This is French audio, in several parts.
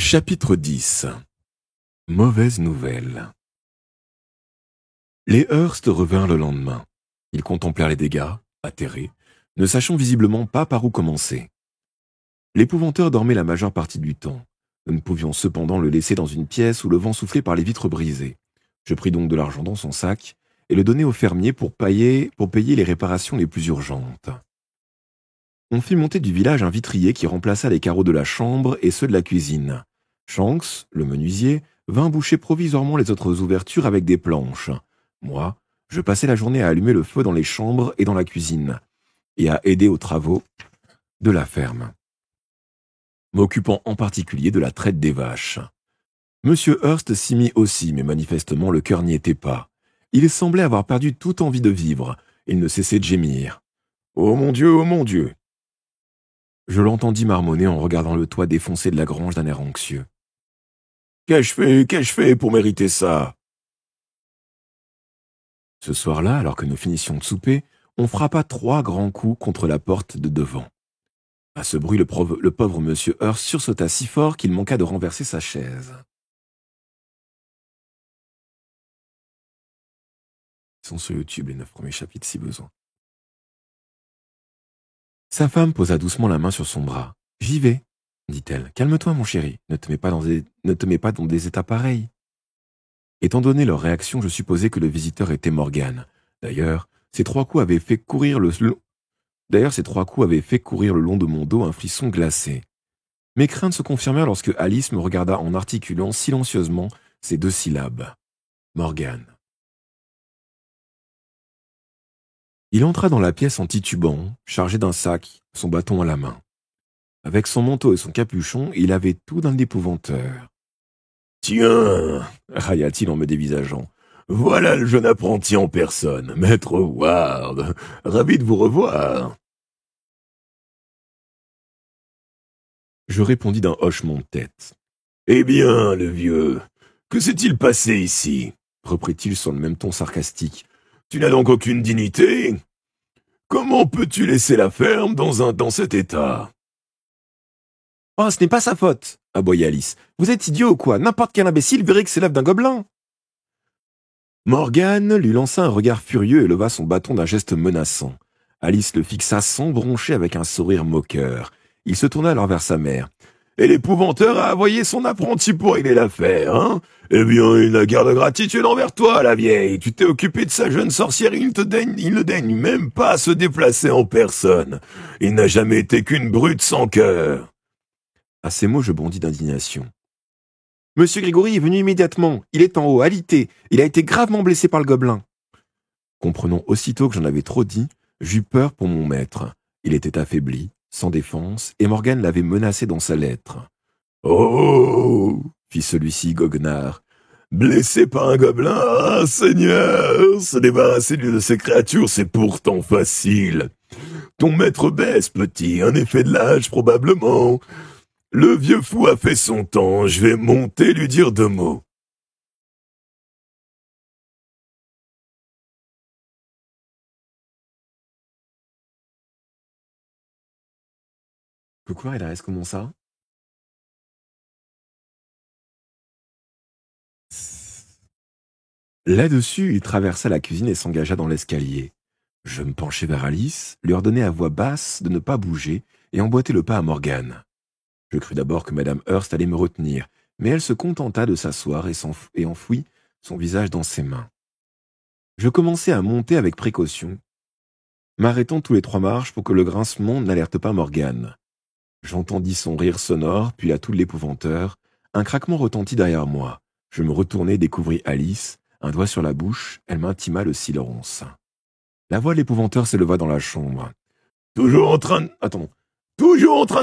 Chapitre 10. Mauvaise nouvelle. Les Hearst revinrent le lendemain. Ils contemplèrent les dégâts, atterrés, ne sachant visiblement pas par où commencer. L'épouvanteur dormait la majeure partie du temps. Nous ne pouvions cependant le laisser dans une pièce où le vent soufflait par les vitres brisées. Je pris donc de l'argent dans son sac et le donnai au fermier pour payer les réparations les plus urgentes. On fit monter du village un vitrier qui remplaça les carreaux de la chambre et ceux de la cuisine. Shanks, le menuisier, vint boucher provisoirement les autres ouvertures avec des planches. Moi, je passai la journée à allumer le feu dans les chambres et dans la cuisine, et à aider aux travaux de la ferme, m'occupant en particulier de la traite des vaches. Monsieur Hearst s'y mit aussi, mais manifestement le cœur n'y était pas. Il semblait avoir perdu toute envie de vivre. Il ne cessait de gémir. « Oh mon Dieu, oh mon Dieu !» Je l'entendis marmonner en regardant le toit défoncé de la grange d'un air anxieux. « Qu'ai-je fait pour mériter ça ?» Ce soir-là, alors que nous finissions de souper, on frappa 3 grands coups contre la porte de devant. À ce bruit, le pauvre monsieur Hearst sursauta si fort qu'il manqua de renverser sa chaise. Ils sont sur YouTube, les 9 premiers chapitres, si besoin. Sa femme posa doucement la main sur son bras. « J'y vais, » dit-elle. « Calme-toi, mon chéri. Ne te mets pas dans des états pareils. » Étant donné leur réaction, je supposais que le visiteur était Morgan. D'ailleurs, ces 3 coups avaient fait courir le long de mon dos un frisson glacé. Mes craintes se confirmèrent lorsque Alice me regarda en articulant silencieusement ces 2 syllabes. Morgan. Il entra dans la pièce en titubant, chargé d'un sac, son bâton à la main. Avec son manteau et son capuchon, il avait tout d'un épouvanteur. « Tiens » railla-t-il en me dévisageant. « Voilà le jeune apprenti en personne, maître Ward. Ravi de vous revoir. » Je répondis d'un hochement de tête. « Eh bien, le vieux, que s'est-il passé ici ?» reprit-il sur le même ton sarcastique. « Tu n'as donc aucune dignité ? Comment peux-tu laisser la ferme dans cet état ?» « Oh, ce n'est pas sa faute !» aboya Alice. « Vous êtes idiot ou quoi ? N'importe quel imbécile verrait que c'est l'œuvre d'un gobelin !» Morgan lui lança un regard furieux et leva son bâton d'un geste menaçant. Alice le fixa sans broncher avec un sourire moqueur. Il se tourna alors vers sa mère. « Et l'épouvanteur a envoyé son apprenti pour régler l'affaire, hein ? Eh bien, il n'a guère de gratitude envers toi, la vieille. Tu t'es occupé de sa jeune sorcière, il ne daigne même pas se déplacer en personne. Il n'a jamais été qu'une brute sans cœur. » À ces mots, je bondis d'indignation. « Monsieur Grégory est venu immédiatement. Il est en haut, alité. Il a été gravement blessé par le gobelin. » Comprenant aussitôt que j'en avais trop dit, j'eus peur pour mon maître. Il était affaibli, sans défense, et Morgan l'avait menacé dans sa lettre. « Oh !» fit celui-ci goguenard. « Blessé par un gobelin, ah, Seigneur ! Se débarrasser d'une de ces créatures, c'est pourtant facile. Ton maître baisse, petit, un effet de l'âge probablement. Le vieux fou a fait son temps, je vais monter lui dire 2 mots. » Coucou, il reste comment ça? Là-dessus, il traversa la cuisine et s'engagea dans l'escalier. Je me penchai vers Alice, lui ordonnai à voix basse de ne pas bouger et emboîtai le pas à Morgan. Je crus d'abord que Madame Hearst allait me retenir, mais elle se contenta de s'asseoir et enfouit son visage dans ses mains. Je commençai à monter avec précaution, m'arrêtant tous les 3 marches pour que le grincement n'alerte pas Morgan. J'entendis son rire sonore, puis à tout l'épouvanteur. Un craquement retentit derrière moi. Je me retournai et découvris Alice, un doigt sur la bouche, elle m'intima le silence. La voix de l'épouvanteur s'éleva dans la chambre. « Toujours en train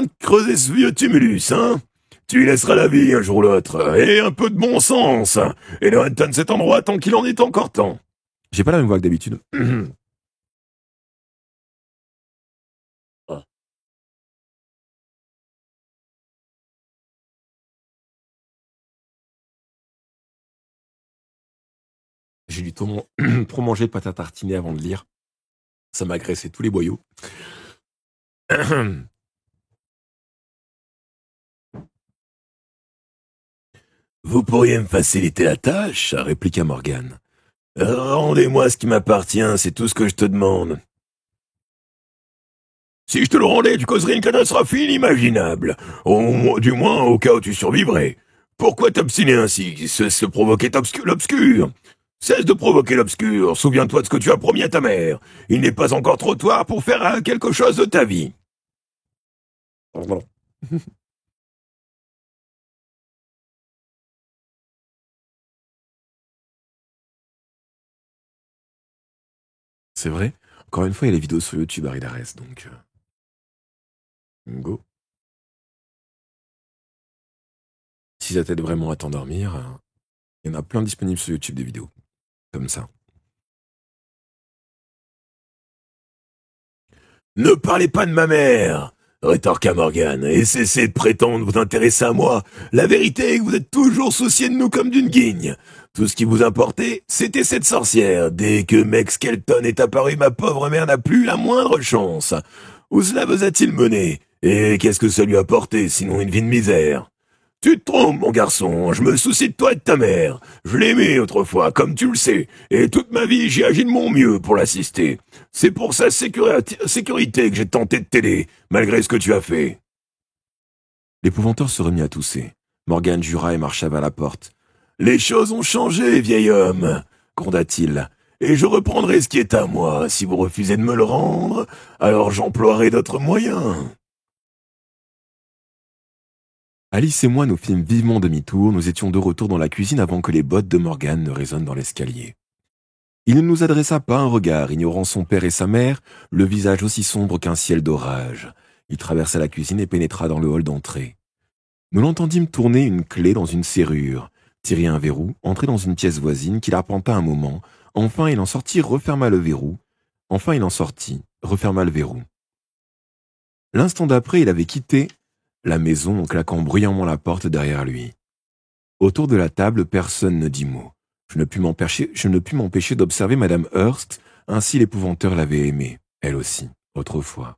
de creuser ce vieux tumulus, hein ? Tu y laisseras la vie un jour ou l'autre, et un peu de bon sens. Éloigne-toi de cet endroit tant qu'il en est encore temps. » J'ai pas la même voix que d'habitude. J'ai dû trop manger de pâte à tartiner avant de lire. Ça m'a graissé tous les boyaux. Vous pourriez me faciliter la tâche, répliqua Morgan. Rendez-moi ce qui m'appartient, c'est tout ce que je te demande. Si je te le rendais, tu causerais une catastrophe inimaginable. Du moins, au cas où tu survivrais. Pourquoi t'obstiner ainsi? Cesse de provoquer l'obscur. Cesse de provoquer l'obscur. Souviens-toi de ce que tu as promis à ta mère. Il n'est pas encore trop tard pour faire quelque chose de ta vie. C'est vrai. Encore une fois, il y a les vidéos sur YouTube, Aridares, donc... go. Si ça t'aide vraiment à t'endormir, il y en a plein disponibles sur YouTube des vidéos. Comme ça. Ne parlez pas de ma mère, rétorqua Morgan, et cessez de prétendre vous intéresser à moi. La vérité est que vous êtes toujours soucié de nous comme d'une guigne. Tout ce qui vous importait, c'était cette sorcière. Dès que Meg Skelton est apparu, ma pauvre mère n'a plus la moindre chance. Où cela vous a-t-il mené? Et qu'est-ce que ça lui a apporté, sinon une vie de misère? Tu te trompes, mon garçon, je me soucie de toi et de ta mère. Je l'ai aimée autrefois, comme tu le sais, et toute ma vie j'ai agi de mon mieux pour l'assister. C'est pour sa sécurité que j'ai tenté de t'aider, malgré ce que tu as fait. L'épouvanteur se remit à tousser. Morgan jura et marcha vers la porte. Les choses ont changé, vieil homme, gronda-t-il, et je reprendrai ce qui est à moi. Si vous refusez de me le rendre, alors j'emploierai d'autres moyens. Alice et moi nous fîmes vivement demi-tour, nous étions de retour dans la cuisine avant que les bottes de Morgan ne résonnent dans l'escalier. Il ne nous adressa pas un regard, ignorant son père et sa mère, le visage aussi sombre qu'un ciel d'orage. Il traversa la cuisine et pénétra dans le hall d'entrée. Nous l'entendîmes tourner une clé dans une serrure, tirer un verrou, entrer dans une pièce voisine qu'il arpenta un moment, enfin il en sortit, referma le verrou. L'instant d'après, il avait quitté la maison en claquant bruyamment la porte derrière lui. Autour de la table, personne ne dit mot. Je ne pus m'empêcher d'observer Madame Hurst, ainsi l'épouvanteur l'avait aimée, elle aussi, autrefois.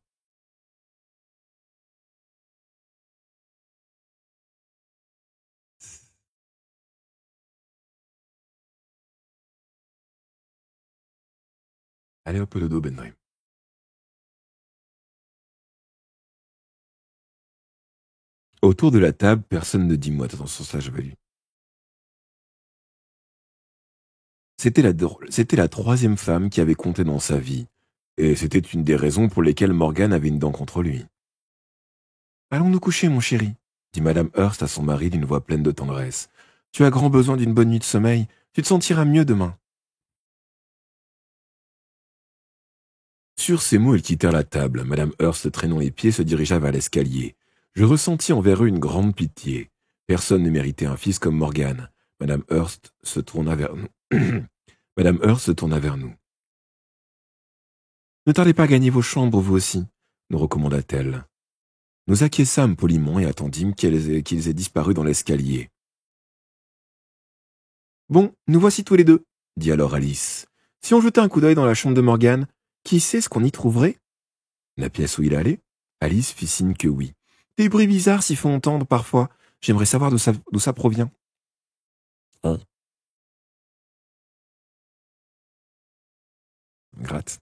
Allez hop, le dos, Benheim. Autour de la table, personne ne dit mot. Attention, ça, j'avais lu. C'était la troisième femme qui avait compté dans sa vie, et c'était une des raisons pour lesquelles Morgan avait une dent contre lui. « Allons nous coucher, mon chéri, » dit Madame Hurst à son mari d'une voix pleine de tendresse. « Tu as grand besoin d'une bonne nuit de sommeil, tu te sentiras mieux demain. » Sur ces mots, ils quittèrent la table. Madame Hurst, traînant les pieds, se dirigea vers l'escalier. Je ressentis envers eux une grande pitié. Personne ne méritait un fils comme Morgan. Madame Hurst se tourna vers nous. Madame Hurst se tourna vers nous. « Ne tardez pas à gagner vos chambres, vous aussi, » nous recommanda-t-elle. Nous acquiesçâmes poliment et attendîmes qu'ils aient disparu dans l'escalier. « Bon, nous voici tous les deux, » dit alors Alice. « Si on jetait un coup d'œil dans la chambre de Morgan, qui sait ce qu'on y trouverait ?» La pièce où il allait? Alice fit signe que oui. « Des bruits bizarres s'y font entendre parfois. J'aimerais savoir d'où ça provient. » Gratte.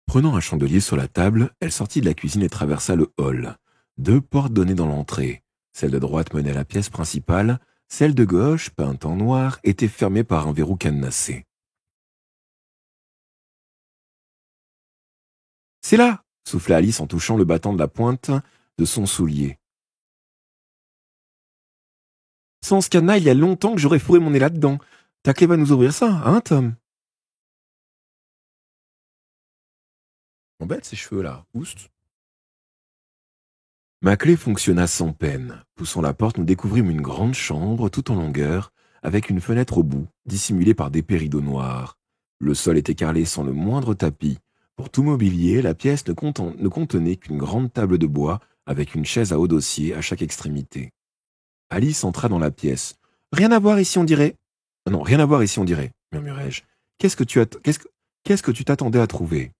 Prenant un chandelier sur la table, elle sortit de la cuisine et traversa le hall. 2 portes donnaient dans l'entrée. Celle de droite menait à la pièce principale, celle de gauche, peinte en noir, était fermée par un verrou cadenassé. « C'est là !» souffla Alice en touchant le battant de la pointe de son soulier. « Sans ce cadenas, il y a longtemps que j'aurais fourré mon nez là-dedans. Ta clé va nous ouvrir ça, hein, Tom ?» Embête ces cheveux là, oust. Ma clé fonctionna sans peine. Poussant la porte, nous découvrîmes une grande chambre tout en longueur, avec une fenêtre au bout, dissimulée par des rideaux noirs. Le sol était carrelé sans le moindre tapis. Pour tout mobilier, la pièce ne contenait qu'une grande table de bois, avec une chaise à haut dossier à chaque extrémité. Alice entra dans la pièce. « Rien à voir ici, on dirait. »« Non, rien à voir ici, on dirait, » murmurai-je. « Qu'est-ce que tu t'attendais à trouver ?»«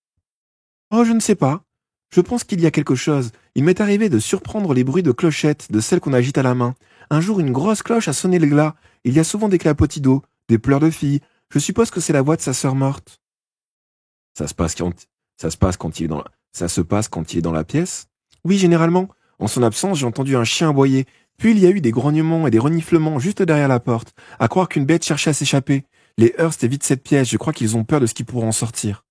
Oh, je ne sais pas. Je pense qu'il y a quelque chose. Il m'est arrivé de surprendre les bruits de clochettes, de celles qu'on agite à la main. Un jour, une grosse cloche a sonné le glas. Il y a souvent des clapotis d'eau, des pleurs de filles. Je suppose que c'est la voix de sa sœur morte. Ça se passe quand, ça se passe quand il est dans la, ça se passe quand il est dans la pièce? Oui, généralement. En son absence, j'ai entendu un chien aboyer. Puis il y a eu des grognements et des reniflements juste derrière la porte. À croire qu'une bête cherchait à s'échapper. Les Hearst évitent cette pièce. Je crois qu'ils ont peur de ce qui pourra en sortir.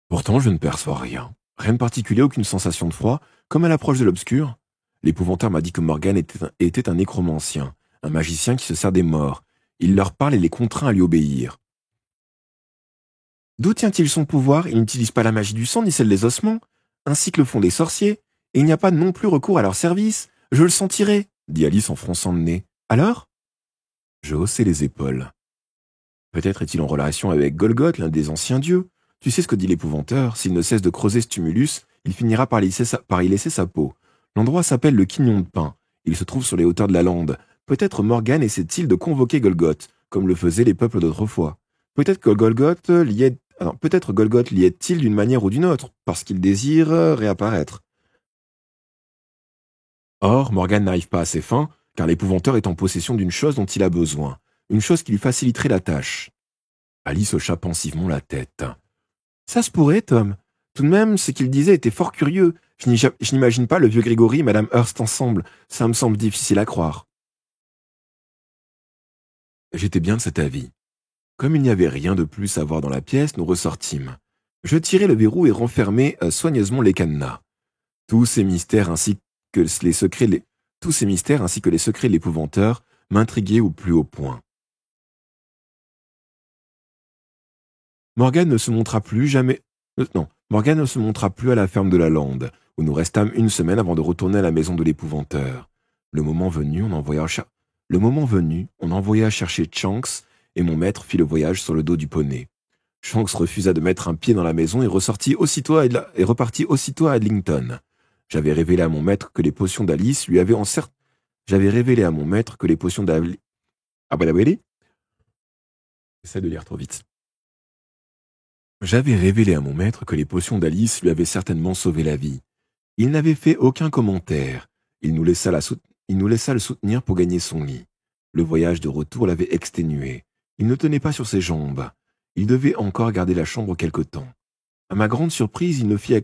Pourtant, je ne perçois rien. Rien de particulier, aucune sensation de froid, comme à l'approche de l'obscur. L'épouvanteur m'a dit que Morgan était un nécromancien, un magicien qui se sert des morts. Il leur parle et les contraint à lui obéir. D'où tient-il son pouvoir? Il n'utilise pas la magie du sang ni celle des ossements, ainsi que le font les sorciers, et il n'y a pas non plus recours à leur service. Je le sentirai, dit Alice en fronçant le nez. Alors? Je haussai les épaules. Peut-être est-il en relation avec Golgoth, l'un des anciens dieux. Tu sais ce que dit l'épouvanteur, s'il ne cesse de creuser ce tumulus, il finira par y laisser sa peau. L'endroit s'appelle le Quignon de Pin. Il se trouve sur les hauteurs de la lande. Peut-être Morgan essaie-t-il de convoquer Golgoth, comme le faisaient les peuples d'autrefois. Peut-être que peut-être Golgoth l'y est-il d'une manière ou d'une autre, parce qu'il désire réapparaître. Or, Morgan n'arrive pas à ses fins, car l'épouvanteur est en possession d'une chose dont il a besoin, une chose qui lui faciliterait la tâche. Alice hocha pensivement la tête. Ça se pourrait, Tom. Tout de même, ce qu'il disait était fort curieux. Je n'imagine pas le vieux Grégory et Madame Hearst ensemble. Ça me semble difficile à croire. J'étais bien de cet avis. Comme il n'y avait rien de plus à voir dans la pièce, nous ressortîmes. Je tirai le verrou et renfermai soigneusement les cadenas. Tous ces mystères ainsi que les secrets, tous ces mystères ainsi que les secrets de l'épouvanteur m'intriguaient au plus haut point. Morgan ne se montra plus jamais. Non, Morgan ne se montra plus à la ferme de la lande, où nous restâmes une semaine avant de retourner à la maison de l'épouvanteur. Le moment venu, on envoya chercher Shanks, et mon maître fit le voyage sur le dos du poney. Shanks refusa de mettre un pied dans la maison et repartit aussitôt à Edlington. J'avais révélé à mon maître que les potions d'Alice lui avaient J'avais révélé à mon maître que les potions d'Alice. Ah bah J'essaie de lire trop vite. J'avais révélé à mon maître que les potions d'Alice lui avaient certainement sauvé la vie. Il n'avait fait aucun commentaire. Il nous laissa le soutenir pour gagner son lit. Le voyage de retour l'avait exténué. Il ne tenait pas sur ses jambes. Il devait encore garder la chambre quelque temps. À ma grande surprise, il ne fit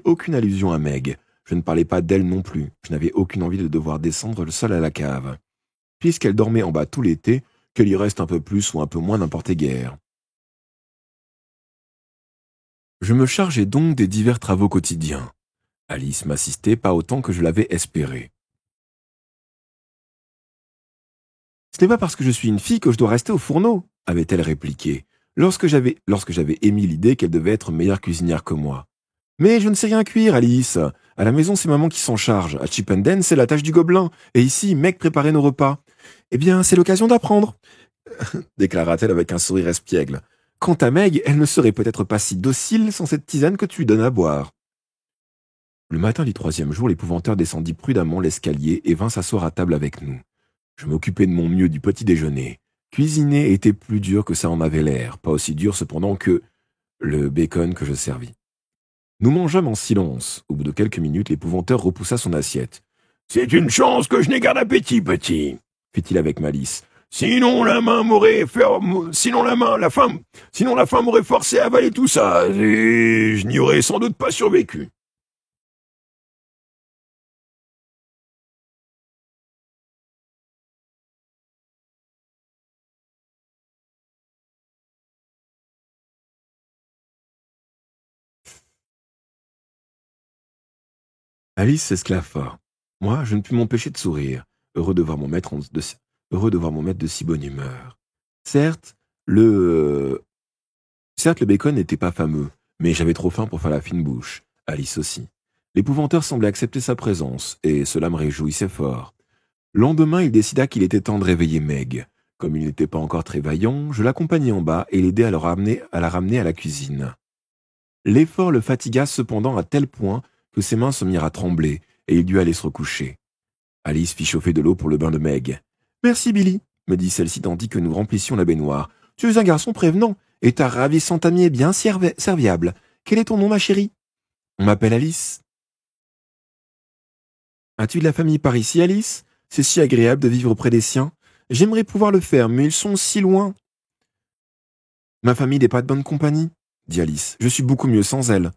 aucune allusion à Meg. Je ne parlais pas d'elle non plus. Je n'avais aucune envie de devoir descendre le sol à la cave. Puisqu'elle dormait en bas tout l'été, qu'elle y reste un peu plus ou un peu moins n'importait guère. Je me chargeais donc des divers travaux quotidiens. Alice m'assistait pas autant que je l'avais espéré. Ce n'est pas parce que je suis une fille que je dois rester au fourneau, avait-elle répliqué, lorsque j'avais émis l'idée qu'elle devait être meilleure cuisinière que moi. Mais je ne sais rien cuire, Alice. À la maison, c'est maman qui s'en charge. À Chippenden, c'est la tâche du gobelin. Et ici, mec préparait nos repas. Eh bien, c'est l'occasion d'apprendre, déclara-t-elle avec un sourire espiègle. Quant à Meg, elle ne serait peut-être pas si docile sans cette tisane que tu lui donnes à boire. Le matin du 3e jour, l'épouvanteur descendit prudemment l'escalier et vint s'asseoir à table avec nous. Je m'occupais de mon mieux du petit déjeuner. Cuisiner était plus dur que ça en avait l'air, pas aussi dur cependant que le bacon que je servis. Nous mangeâmes en silence. Au bout de quelques minutes, l'épouvanteur repoussa son assiette. « C'est une chance que je n'ai garde appétit, petit !» fit-il avec malice. Sinon la faim m'aurait forcé à avaler tout ça, et je n'y aurais sans doute pas survécu. Alice s'esclaffa. Moi, je ne pus m'empêcher de sourire, heureux de voir mon maître de si bonne humeur. Certes, le bacon n'était pas fameux, mais j'avais trop faim pour faire la fine bouche. Alice aussi. L'épouvanteur semblait accepter sa présence, et cela me réjouissait fort. Le lendemain, il décida qu'il était temps de réveiller Meg. Comme il n'était pas encore très vaillant, je l'accompagnai en bas et l'aidai à la ramener à la cuisine. L'effort le fatigua cependant à tel point que ses mains se mirent à trembler, et il dut aller se recoucher. Alice fit chauffer de l'eau pour le bain de Meg. Merci, Billy, me dit celle-ci tandis que nous remplissions la baignoire. Tu es un garçon prévenant, et ta ravissante amie est bien serviable. Quel est ton nom, ma chérie? On m'appelle Alice. As-tu de la famille par ici, Alice? C'est si agréable de vivre près des siens. J'aimerais pouvoir le faire, mais ils sont si loin. Ma famille n'est pas de bonne compagnie, dit Alice. Je suis beaucoup mieux sans elle.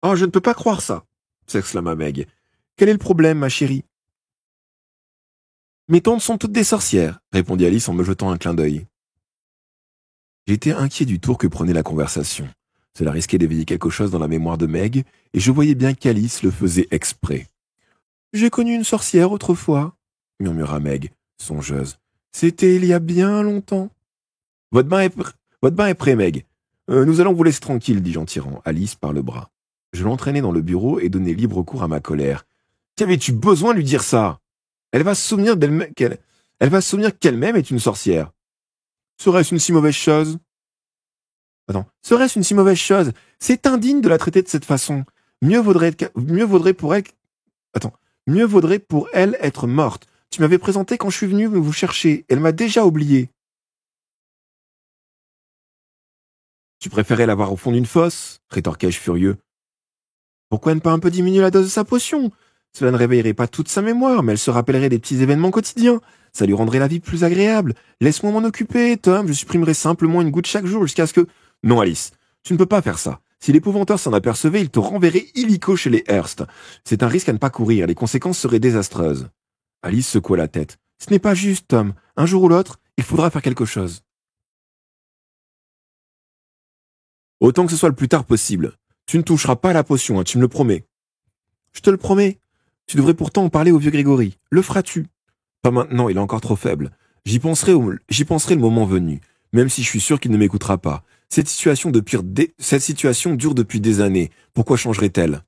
Oh, je ne peux pas croire ça, s'exclama Meg. Quel est le problème, ma chérie? Mes tantes sont toutes des sorcières, répondit Alice en me jetant un clin d'œil. J'étais inquiet du tour que prenait la conversation. Cela risquait d'éveiller quelque chose dans la mémoire de Meg, et je voyais bien qu'Alice le faisait exprès. J'ai connu une sorcière autrefois, murmura Meg, songeuse. C'était il y a bien longtemps. Votre bain est prêt, Meg. Nous allons vous laisser tranquille, dis-je en tirant Alice par le bras. Je l'entraînai dans le bureau et donnai libre cours à ma colère. Qu'avais-tu besoin de lui dire ça? Elle va se souvenir qu'elle-même est une sorcière. Serait-ce une si mauvaise chose? Serait-ce une si mauvaise chose? C'est indigne de la traiter de cette façon. Mieux vaudrait pour elle être morte. Tu m'avais présenté quand je suis venu vous chercher. Elle m'a déjà oublié. Tu préférais la voir au fond d'une fosse? Rétorquai-je furieux. Pourquoi ne pas un peu diminuer la dose de sa potion? Cela ne réveillerait pas toute sa mémoire, mais elle se rappellerait des petits événements quotidiens. Ça lui rendrait la vie plus agréable. Laisse-moi m'en occuper, Tom. Je supprimerai simplement une goutte chaque jour jusqu'à ce que... Non, Alice, tu ne peux pas faire ça. Si l'épouvanteur s'en apercevait, il te renverrait illico chez les Hearst. C'est un risque à ne pas courir. Les conséquences seraient désastreuses. Alice secoua la tête. Ce n'est pas juste, Tom. Un jour ou l'autre, il faudra faire quelque chose. Autant que ce soit le plus tard possible. Tu ne toucheras pas à la potion, hein, tu me le promets. Je te le promets. Tu devrais pourtant en parler au vieux Grégory. Le feras-tu? Pas maintenant, il est encore trop faible. J'y penserai le moment venu, même si je suis sûr qu'il ne m'écoutera pas. Cette situation dure depuis des années. Pourquoi changerait-elle?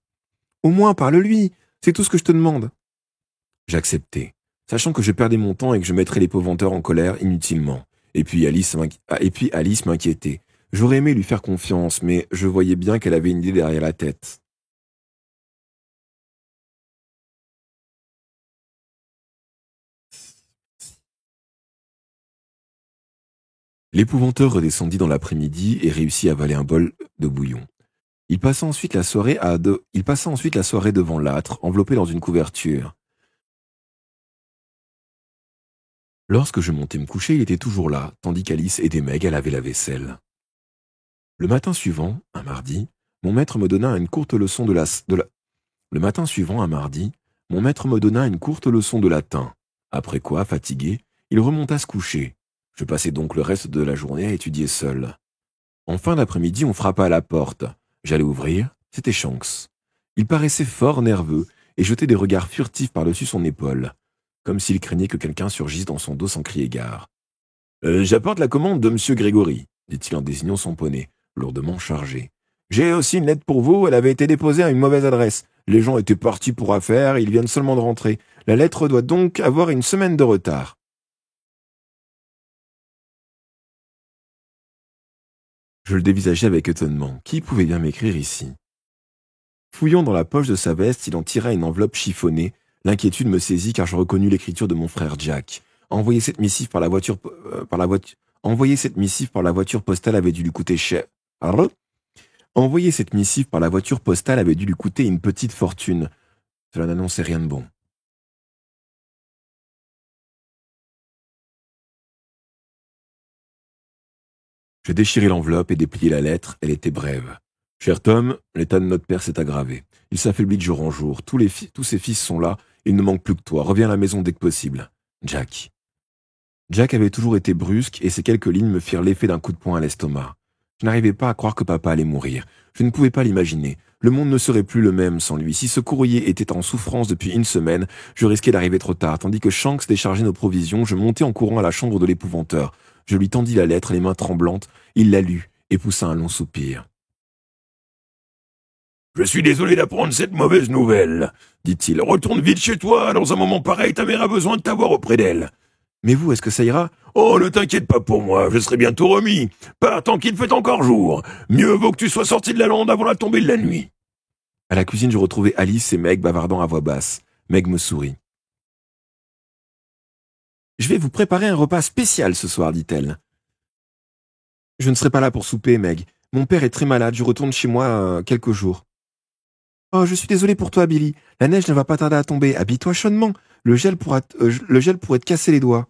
Au moins, parle-lui. C'est tout ce que je te demande. J'acceptai, sachant que je perdais mon temps et que je mettrais l'épouvanteur en colère inutilement. Et puis Alice m'inquiétait. J'aurais aimé lui faire confiance, mais je voyais bien qu'elle avait une idée derrière la tête. L'épouvanteur redescendit dans l'après-midi et réussit à avaler un bol de bouillon. Il passa ensuite la soirée devant l'âtre, enveloppé dans une couverture. Lorsque je montai me coucher, il était toujours là, tandis qu'Alice aidait Meg à laver la vaisselle. Le matin suivant, un mardi, mon maître me donna une courte leçon de latin. Après quoi, fatigué, il remonta se coucher. Je passai donc le reste de la journée à étudier seul. En fin d'après-midi, on frappa à la porte. J'allais ouvrir, c'était Shanks. Il paraissait fort nerveux et jetait des regards furtifs par-dessus son épaule, comme s'il craignait que quelqu'un surgisse dans son dos sans crier gare. J'apporte la commande de Monsieur Grégory, dit-il en désignant son poney, lourdement chargé. J'ai aussi une lettre pour vous, elle avait été déposée à une mauvaise adresse. Les gens étaient partis pour affaires, ils viennent seulement de rentrer. La lettre doit donc avoir une semaine de retard. Je le dévisageai avec étonnement. Qui pouvait bien m'écrire ici? Fouillant dans la poche de sa veste, il en tira une enveloppe chiffonnée. L'inquiétude me saisit car je reconnus l'écriture de mon frère Jack. Envoyer cette missive par la voiture postale avait dû lui coûter cher. Envoyer cette missive par la voiture postale avait dû lui coûter une petite fortune. Cela n'annonçait rien de bon. Je déchirai l'enveloppe et dépliai la lettre, elle était brève. Cher Tom, l'état de notre père s'est aggravé. Il s'affaiblit de jour en jour. Tous ses fils sont là, il ne manque plus que toi. Reviens à la maison dès que possible. Jack. Jack avait toujours été brusque et ces quelques lignes me firent l'effet d'un coup de poing à l'estomac. Je n'arrivais pas à croire que papa allait mourir. Je ne pouvais pas l'imaginer. Le monde ne serait plus le même sans lui. Si ce courrier était en souffrance depuis une semaine, je risquais d'arriver trop tard. Tandis que Shanks déchargeait nos provisions, je montai en courant à la chambre de l'épouvanteur. Je lui tendis la lettre, les mains tremblantes. Il la lut et poussa un long soupir. « Je suis désolé d'apprendre cette mauvaise nouvelle, dit-il. Retourne vite chez toi. Dans un moment pareil, ta mère a besoin de t'avoir auprès d'elle. Mais vous, est-ce que ça ira? Oh, ne t'inquiète pas pour moi, je serai bientôt remis. Pars tant qu'il fait encore jour. Mieux vaut que tu sois sorti de la lande avant la tombée de la nuit. » À la cuisine, je retrouvai Alice et Meg bavardant à voix basse. Meg me sourit. Je vais vous préparer un repas spécial ce soir, dit-elle. Je ne serai pas là pour souper, Meg. Mon père est très malade, je retourne chez moi quelques jours. Oh, je suis désolé pour toi, Billy. La neige ne va pas tarder à tomber. Habille-toi chaudement. Le gel pourrait te casser les doigts.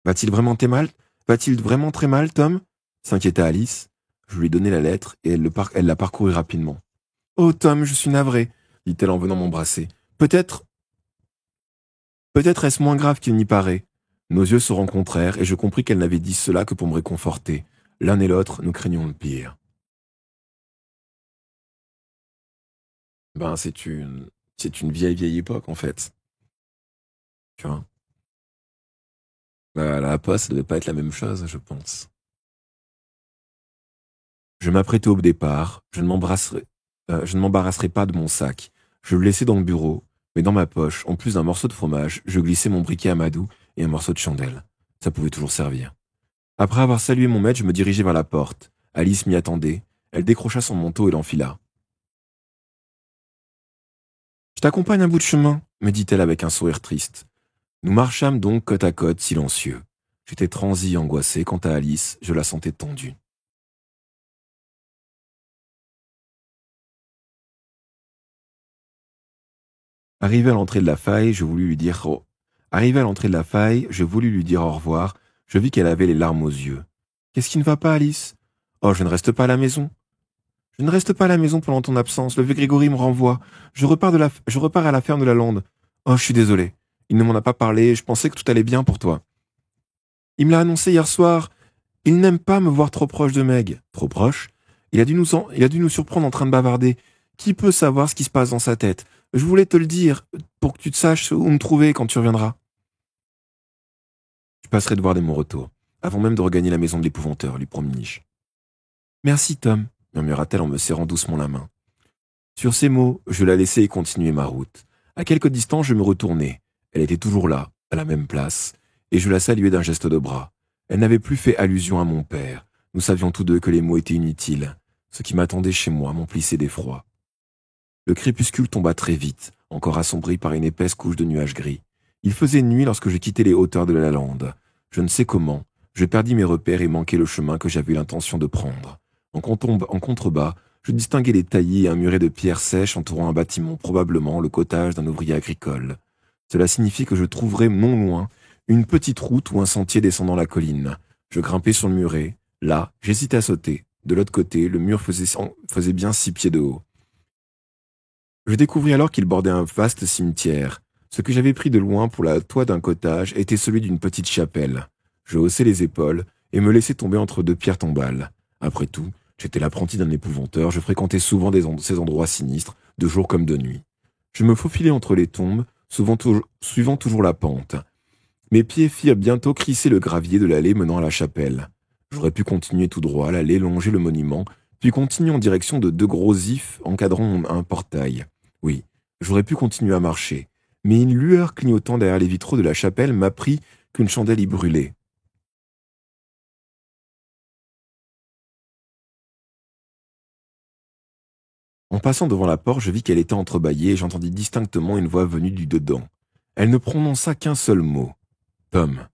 Va-t-il vraiment très mal? Va-t-il vraiment très mal, Tom? S'inquiéta Alice. Je lui donnai la lettre et elle la parcourut rapidement. Oh, Tom, je suis navrée, dit-elle en venant m'embrasser. Peut-être est-ce moins grave qu'il n'y paraît. Nos yeux se rencontrèrent et je compris qu'elle n'avait dit cela que pour me réconforter. L'un et l'autre, nous craignons le pire. Ben, c'est une vieille époque, en fait. Tu vois? À la poste, ça devait pas être la même chose, je pense. Je m'apprêtais au départ, je ne m'embarrasserai pas de mon sac. Je le laissai dans le bureau, mais dans ma poche, en plus d'un morceau de fromage, je glissai mon briquet Amadou et un morceau de chandelle. Ça pouvait toujours servir. Après avoir salué mon maître, je me dirigeai vers la porte. Alice m'y attendait. Elle décrocha son manteau et l'enfila. Je t'accompagne un bout de chemin, me dit-elle avec un sourire triste. Nous marchâmes donc côte à côte, silencieux. J'étais transi et angoissé. Quant à Alice, je la sentais tendue. Arrivé à l'entrée de la faille, je voulus lui dire au revoir. Je vis qu'elle avait les larmes aux yeux. Qu'est-ce qui ne va pas, Alice? Oh, je ne reste pas à la maison. Je ne reste pas à la maison pendant ton absence. Le vieux Grégory me renvoie. Je repars à la ferme de la Lande. Oh, je suis désolé. Il ne m'en a pas parlé. Je pensais que tout allait bien pour toi. Il me l'a annoncé hier soir. Il n'aime pas me voir trop proche de Meg. Trop proche? Il a dû nous surprendre en train de bavarder. Qui peut savoir ce qui se passe dans sa tête? Je voulais te le dire, pour que tu te saches où me trouver quand tu reviendras. Je passerai te voir dès mon retour, avant même de regagner la maison de l'épouvanteur, lui promis-je. Merci, Tom, murmura-t-elle en me serrant doucement la main. Sur ces mots, je la laissai et continuai ma route. À quelque distance, je me retournai. Elle était toujours là, à la même place, et je la saluai d'un geste de bras. Elle n'avait plus fait allusion à mon père. Nous savions tous deux que les mots étaient inutiles. Ce qui m'attendait chez moi m'emplissait d'effroi. Le crépuscule tomba très vite, encore assombri par une épaisse couche de nuages gris. Il faisait nuit lorsque je quittai les hauteurs de la lande. Je ne sais comment, je perdis mes repères et manquai le chemin que j'avais eu l'intention de prendre. En contrebas, je distinguai des taillis et un muret de pierres sèches entourant un bâtiment, probablement le cottage d'un ouvrier agricole. Cela signifie que je trouverais non loin une petite route ou un sentier descendant la colline. Je grimpai sur le muret. Là, j'hésitais à sauter. De l'autre côté, le mur faisait bien 6 pieds de haut. Je découvris alors qu'il bordait un vaste cimetière. Ce que j'avais pris de loin pour la toit d'un cottage était celui d'une petite chapelle. Je haussai les épaules et me laissai tomber entre deux pierres tombales. Après tout, j'étais l'apprenti d'un épouvanteur, je fréquentais souvent ces endroits sinistres, de jour comme de nuit. Je me faufilai entre les tombes, suivant toujours la pente. Mes pieds firent bientôt crisser le gravier de l'allée menant à la chapelle. J'aurais pu continuer tout droit l'allée, longer le monument, puis continuer en direction de 2 gros ifs encadrant un portail. Oui, j'aurais pu continuer à marcher, mais une lueur clignotant derrière les vitraux de la chapelle m'apprit qu'une chandelle y brûlait. En passant devant la porte, je vis qu'elle était entrebâillée et j'entendis distinctement une voix venue du dedans. Elle ne prononça qu'un seul mot. Tom.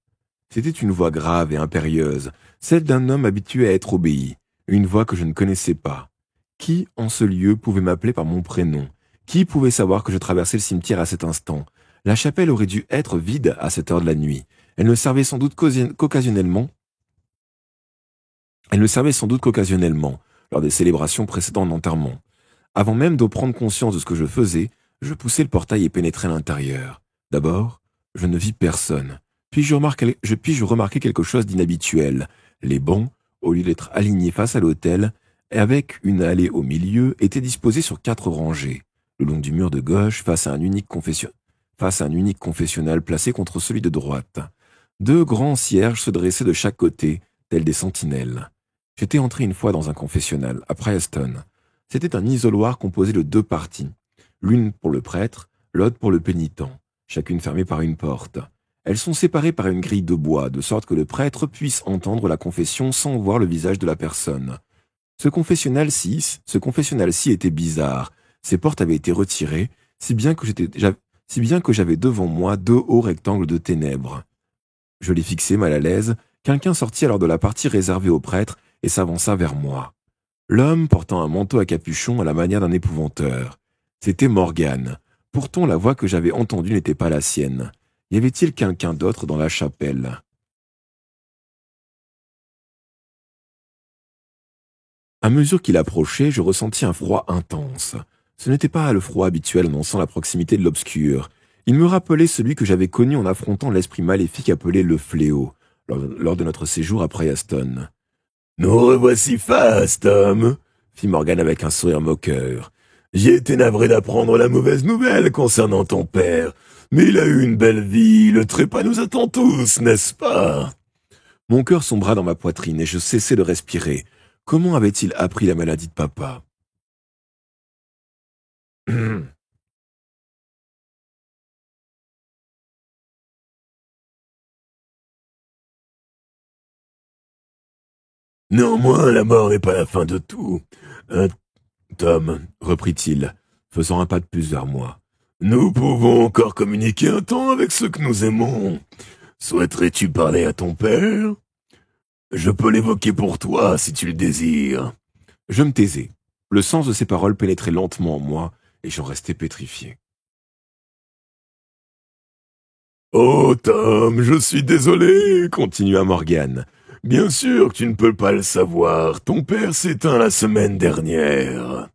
C'était une voix grave et impérieuse, celle d'un homme habitué à être obéi, une voix que je ne connaissais pas. Qui, en ce lieu, pouvait m'appeler par mon prénom? Qui pouvait savoir que je traversais le cimetière à cet instant? La chapelle aurait dû être vide à cette heure de la nuit. Elle ne servait sans doute qu'occasionnellement. Elle ne servait sans doute qu'occasionnellement, lors des célébrations précédant l'enterrement. Avant même de prendre conscience de ce que je faisais, je poussai le portail et pénétrai à l'intérieur. D'abord, je ne vis personne. Puis je remarquai quelque chose d'inhabituel. Les bancs, au lieu d'être alignés face à l'autel, et avec une allée au milieu, étaient disposés sur 4 rangées, le long du mur de gauche, face à un unique confessionnal placé contre celui de droite. 2 grands cierges se dressaient de chaque côté, tels des sentinelles. J'étais entré une fois dans un confessionnal, à Preston. C'était un isoloir composé de 2 parties, l'une pour le prêtre, l'autre pour le pénitent, chacune fermée par une porte. Elles sont séparées par une grille de bois, de sorte que le prêtre puisse entendre la confession sans voir le visage de la personne. Ce confessionnal-ci était bizarre. Ses portes avaient été retirées, si bien que si bien que j'avais devant moi 2 hauts rectangles de ténèbres. Je les fixais mal à l'aise, quelqu'un sortit alors de la partie réservée aux prêtres et s'avança vers moi. L'homme portant un manteau à capuchon à la manière d'un épouvanteur. C'était Morgan. Pourtant la voix que j'avais entendue n'était pas la sienne. Y avait-il quelqu'un d'autre dans la chapelle? À mesure qu'il approchait, je ressentis un froid intense. Ce n'était pas le froid habituel annonçant la proximité de l'obscur. Il me rappelait celui que j'avais connu en affrontant l'esprit maléfique appelé le Fléau, lors de notre séjour à Priaston. « Nous revoici face, Tom !» fit Morgan avec un sourire moqueur. « J'ai été navré d'apprendre la mauvaise nouvelle concernant ton père, mais il a eu une belle vie, le trépas nous attend tous, n'est-ce pas ?» Mon cœur sombra dans ma poitrine et je cessai de respirer. Comment avait-il appris la maladie de papa? Néanmoins, la mort n'est pas la fin de tout. Tom, reprit-il, faisant un pas de plus vers moi. Nous pouvons encore communiquer un temps avec ceux que nous aimons. Souhaiterais-tu parler à ton père? Je peux l'évoquer pour toi, si tu le désires. Je me taisai. Le sens de ces paroles pénétrait lentement en moi, et j'en restais pétrifié. Oh, Tom, je suis désolé, continua Morgan. Bien sûr que tu ne peux pas le savoir. Ton père s'éteint la semaine dernière.